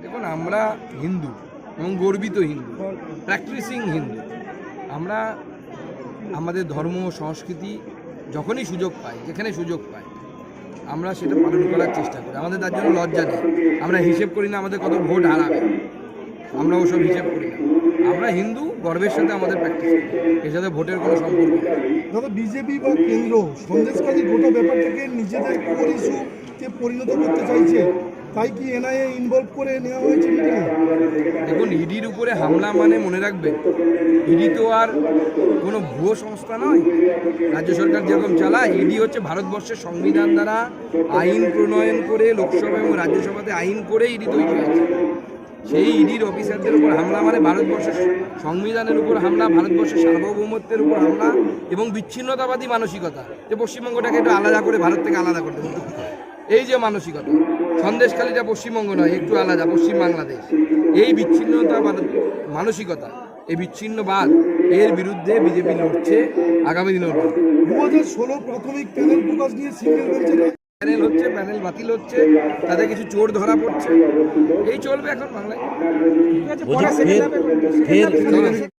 দেখুন আমরা হিন্দু এবং গর্বিত হিন্দু, প্র্যাকটিসিং হিন্দু। আমরা আমাদের ধর্ম সংস্কৃতি যখনই সুযোগ পাই, যেখানে সুযোগ পাই, আমরা সেটা পালন করার চেষ্টা করি। আমাদের তার জন্য লজ্জা নেই। আমরা হিসেব করি না আমাদের কত ভোট হারাবে, আমরা ওসব হিসেব করি না। আমরা হিন্দু, গর্বের সাথে আমাদের প্র্যাকটিস করি, এর সাথে ভোটের কোনো সম্পর্ক নেই। দাদা, বিজেপি বা কেন্দ্র সন্দেশখালী গোটা ব্যাপারটাকে নিজেদের কোর ইস্যুতে পরিণত করতে চাইছে, তাই কি এনআইএ ইনভলভ করে নেওয়া হয়েছে মিটিংয়ে? দেখুন, ইডির উপরে হামলা মানে মনে রাখবেন, ইডি তো আর কোনো ভুয়ো সংস্থা নয়। রাজ্য সরকার যেরকম চালায়, ইডি হচ্ছে ভারতবর্ষের সংবিধান দ্বারা আইন প্রণয়ন করে লোকসভা এবং রাজ্যসভাতে আইন করে ইডি তৈরি হয়েছে। সেই ইডির অফিসারদের উপর হামলা মানে ভারতবর্ষের সংবিধানের উপর হামলা, ভারতবর্ষের সার্বভৌমত্বের উপর হামলা এবং বিচ্ছিন্নতাবাদী মানসিকতা, যে পশ্চিমবঙ্গটাকে একটু আলাদা করে ভারত থেকে আলাদা করতে হবে, এই যে মানসিকতা। সন্দেশখালীটা পশ্চিমবঙ্গ নয়, একটু আলাদা, পশ্চিম বাংলাদেশ। এই বিচ্ছিন্নতাবাদ মানসিকতা, এই বিচ্ছিন্নবাদ, এর বিরুদ্ধে বিজেপি লড়ছে, আগামী দিনেও লড়বে। 2016 প্রাথমিক প্যানেল প্রকাশ নিয়ে সিঙ্গেল বেঞ্চের প্যানেল হচ্ছে, প্যানেল বাতিল হচ্ছে, তাদের কিছু চোর ধরা পড়ছে, এই চলবে এখন বাংলায়।